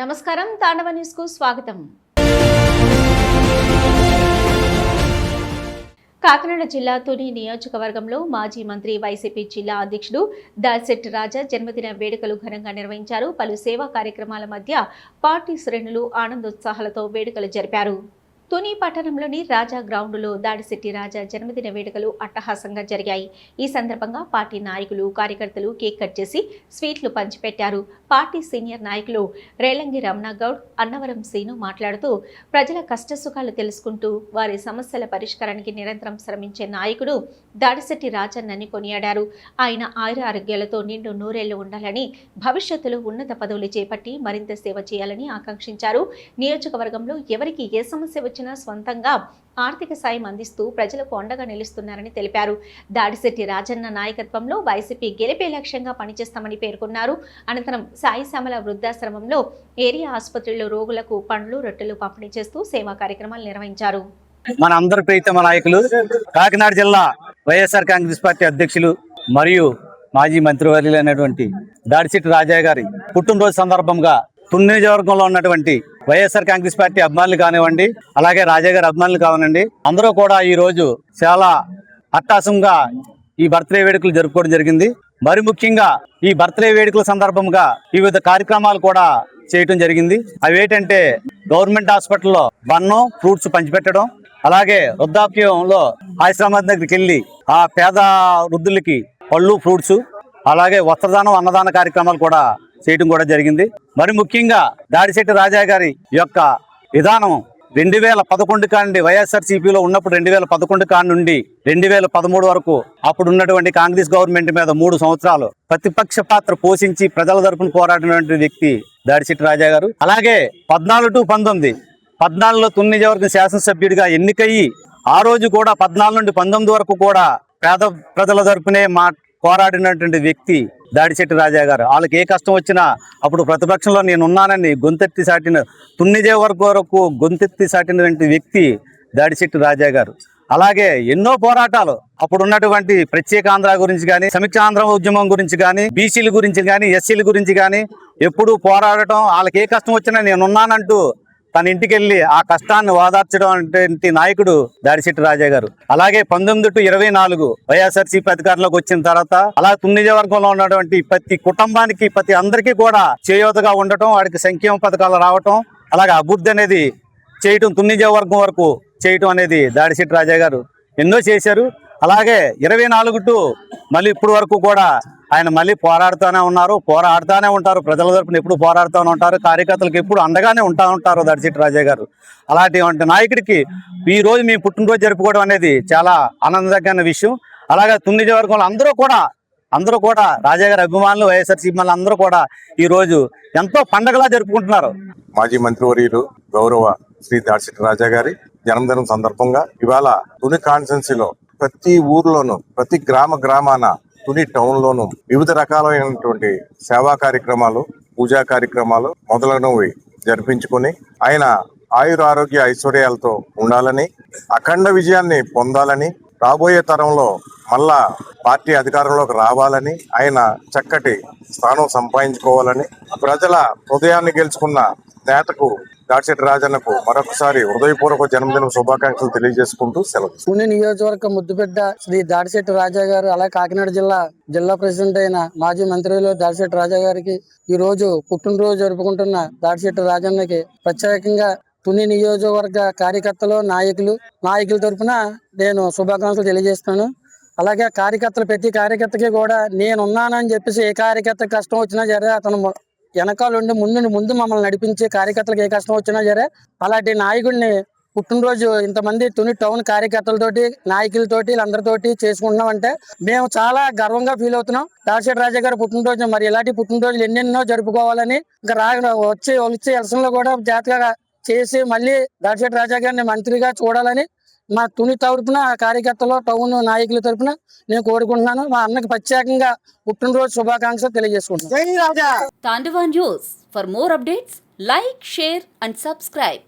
నమస్కారం, తాండవ న్యూస్ కు స్వాగతం. కాకినాడ జిల్లా తుని నియోజకవర్గంలో మాజీ మంత్రి వైసీపీ జిల్లా అధ్యక్షుడు దాడిశెట్టి రాజా జన్మదిన వేడుకలు ఘనంగా నిర్వహించారు. పలు సేవా కార్యక్రమాల మధ్య పార్టీ శ్రేణులు ఆనందోత్సాహాలతో వేడుకలు జరిపారు. తుని పట్టణంలోని రాజా గ్రౌండ్లో దాడిశెట్టి రాజా జన్మదిన వేడుకలు అట్టహాసంగా జరిగాయి. ఈ సందర్భంగా పార్టీ నాయకులు, కార్యకర్తలు కేక్ కట్ చేసి స్వీట్లు పంచిపెట్టారు. పార్టీ సీనియర్ నాయకులు రేలంగి రమణగౌడ్, అన్నవరం సీను మాట్లాడుతూ ప్రజల కష్టసుఖాలు తెలుసుకుంటూ వారి సమస్యల పరిష్కారానికి నిరంతరం శ్రమించే నాయకుడు దాడిశెట్టి రాజన్నని కొనియాడారు. ఆయన ఆయుర ఆరోగ్యాలతో నిండు నూరేళ్లు ఉండాలని, భవిష్యత్తులో ఉన్నత పదవులు చేపట్టి మరింత సేవ చేయాలని ఆకాంక్షించారు. నియోజకవర్గంలో ఎవరికి ఏ సమస్య వచ్చినా స్వంతంగా ఆర్థిక సాయం అందిస్తూ ప్రజలకు అండగా నిలుస్తున్నారని తెలిపారు. దాడిశెట్టి రాజన్న నాయకత్వంలో వైసీపీ గెలిపే లక్ష్యంగా పనిచేస్తామని పేర్కొన్నారు. అనంతరం సాయి శ్యామల వృద్ధాశ్రమంలో ఏరియా ఆసుపత్రిలో రోగులకు పండ్లు, రొట్టెలు పంపిణీ చేస్తూ సేవా కార్యక్రమాలు నిర్వహించారు. మన అందరి ప్రీతమ నాయకులు, కాకినాడ జిల్లా వైఎస్ఆర్ కాంగ్రెస్ పార్టీ అధ్యక్షులు మరియు మాజీ మంత్రివర్యులైనటువంటి దాడిశెట్టి రాజా గారి పుట్టినరోజు సందర్భంగా తుని నియోజకవర్గంలో ఉన్నటువంటి వైఎస్ఆర్ కాంగ్రెస్ పార్టీ అభిమానులు కానివ్వండి, అలాగే రాజా గారి అభిమానులు కానివ్వండి, అందరూ కూడా ఈ రోజు చాలా అట్టాసంగా ఈ బర్త్డే వేడుకలు జరుపుకోవడం జరిగింది. మరి ముఖ్యంగా ఈ బర్త్డే వేడుకల సందర్భంగా వివిధ కార్యక్రమాలు కూడా చేయటం జరిగింది. అవి ఏంటంటే గవర్నమెంట్ హాస్పిటల్లో బన్నం, ఫ్రూట్స్ పంచిపెట్టడం, అలాగే వృద్ధాప్యంలో ఆశ్రమం దగ్గరికి వెళ్ళి ఆ పేద వృద్ధులకి పళ్ళు, ఫ్రూట్స్, అలాగే వస్త్రదానం, అన్నదాన కార్యక్రమాలు కూడా చేయడం కూడా జరిగింది. మరి ముఖ్యంగా దాడిశెట్టి రాజా గారి యొక్క విధానం 2011 కాండి వైఎస్ఆర్సీపీలో ఉన్నప్పుడు 2011 కాడి నుండి 2013 వరకు అప్పుడు ఉన్నటువంటి కాంగ్రెస్ గవర్నమెంట్ మీద 3 సంవత్సరాలు ప్రతిపక్ష పాత్ర పోషించి ప్రజల తరపున పోరాడినటువంటి వ్యక్తి దాడిశెట్టి రాజా గారు. అలాగే 14 to 19, 14లో తుని నియోజకవర్గం శాసనసభ్యుడిగా ఎన్నికయ్యి ఆ రోజు కూడా 14 నుండి 19 వరకు కూడా పేద ప్రజల తరపునే పోరాడినటువంటి వ్యక్తి దాడిశెట్టి రాజా గారు. వాళ్ళకి ఏ కష్టం వచ్చినా అప్పుడు ప్రతిపక్షంలో నేను ఉన్నానని గొంతెత్తి సాటిన, తుని నియోజకవర్గం వరకు గొంతెత్తి సాటినటువంటి వ్యక్తి దాడిశెట్టి రాజా గారు. అలాగే ఎన్నో పోరాటాలు అప్పుడు ఉన్నటువంటి ప్రత్యేక ఆంధ్ర గురించి కానీ, సమీక్ష ఆంధ్ర ఉద్యమం గురించి కానీ, బీసీల గురించి కానీ, ఎస్సీల గురించి కానీ ఎప్పుడూ పోరాడటం, వాళ్ళకి ఏ కష్టం వచ్చినా నేనున్నానంటూ తన ఇంటికి వెళ్ళి ఆ కష్టాన్ని ఓదార్చడం అంటే నాయకుడు దాడిశెట్టి రాజా గారు. అలాగే 19 to 24 వైఎస్ఆర్సీపీ అధికారంలోకి వచ్చిన తర్వాత అలా తుని నియోజకవర్గంలో ఉన్నటువంటి ప్రతి కుటుంబానికి, ప్రతి అందరికీ కూడా చేయూతగా ఉండటం, వాడికి సంక్షేమ పథకాలు రావటం, అలాగే అభివృద్ధి అనేది చేయటం, తుని నియోజకవర్గం వరకు చేయటం అనేది దాడిశెట్టి రాజా గారు ఎన్నో చేశారు. అలాగే 24 to మళ్ళీ ఇప్పుడు వరకు కూడా ఆయన మళ్ళీ పోరాడుతూనే ఉంటారు. ప్రజల తరపున ఎప్పుడు పోరాడుతూనే ఉంటారు. కార్యకర్తలకు ఎప్పుడు అండగానే ఉంటారు దాడిశెట్టి రాజా గారు. అలాంటి నాయకుడికి ఈ రోజు మీ పుట్టినరోజు జరుపుకోవడం అనేది చాలా ఆనందకరమైన విషయం. అలాగే తుని నియోజకవర్గంలో అందరూ కూడా రాజా గారి అభిమానులు, వైఎస్ఆర్సీపీ అందరూ కూడా ఈ రోజు ఎంతో పండగలా జరుపుకుంటున్నారు. మాజీ మంత్రివర్యులు గౌరవ శ్రీ దాడిశెట్టి రాజా గారి జన్మదినం సందర్భంగా ఇవాళ తుని కాన్స్టిట్యున్సీలో ప్రతి ఊర్లోనూ, ప్రతి గ్రామాన, తుని టౌన్ లోను వివిధ రకాలైనటువంటి సేవా కార్యక్రమాలు, పూజా కార్యక్రమాలు మొదలైనవి జరిపించుకొని ఆయన ఆయురారోగ్య ఐశ్వర్యాలతో ఉండాలని, అఖండ విజయాన్ని పొందాలని, రాబోయే తరంలో మళ్ళా పార్టీ అధికారంలోకి రావాలని, ఆయన చక్కటి స్థానం సంపాదించుకోవాలని, ప్రజల హృదయాన్ని గెలుచుకున్న నేతకు దాడిశెట్టి రాజన్నకు మరొకసారి హృదయపూర్వక జన్మదిన శుభాకాంక్షలు తెలియజేసుకుంటూ సెలవు. తుని నియోజకవర్గ ముద్దుబిడ్డ శ్రీ దాడిశెట్టి రాజా గారు, అలాగే కాకినాడ జిల్లా ప్రెసిడెంట్ అయిన మాజీ మంత్రులు దాడిశెట్టి రాజా గారికి ఈ రోజు పుట్టినరోజు జరుపుకుంటున్న దాడిశెట్టి రాజన్నకి ప్రత్యేకంగా తుని నియోజకవర్గ కార్యకర్తలు, నాయకుల తరఫున నేను శుభాకాంక్షలు తెలియజేస్తున్నాను. అలాగే ప్రతి కార్యకర్తకి కూడా నేనున్నానని చెప్పేసి ఏ కార్యకర్త కష్టం వచ్చినా సరే అతను వెనకాలండి ముందు మమ్మల్ని నడిపించే కార్యకర్తలకు ఏ కష్టం వచ్చినా సరే అలాంటి నాయకుడిని పుట్టినరోజు ఇంతమంది తుని టౌన్ కార్యకర్తలతోటి, నాయకులతోటి, వీళ్ళందరితోటి చేసుకుంటున్నాం అంటే మేము చాలా గర్వంగా ఫీల్ అవుతున్నాం. దాడిశెట్టి రాజా గారి పుట్టినరోజు మరి ఇలాంటి పుట్టినరోజులు ఎన్నెన్నో జరుపుకోవాలని, ఇంకా వచ్చే ఎలక్షన్లో కూడా జాగ్రత్తగా చేసి మళ్ళీ దాడిశెట్టి రాజా గారిని మంత్రిగా చూడాలని మా తుని తరపున కార్యకర్తలు, టౌన్ నాయకుల తరపున నేను కోరుకుంటున్నాను. మా అన్నకి ప్రత్యేకంగా పుట్టినరోజు శుభాకాంక్షలు తెలియజేసుకుంటున్నాను. Tandava news. For more updates, like, share and subscribe.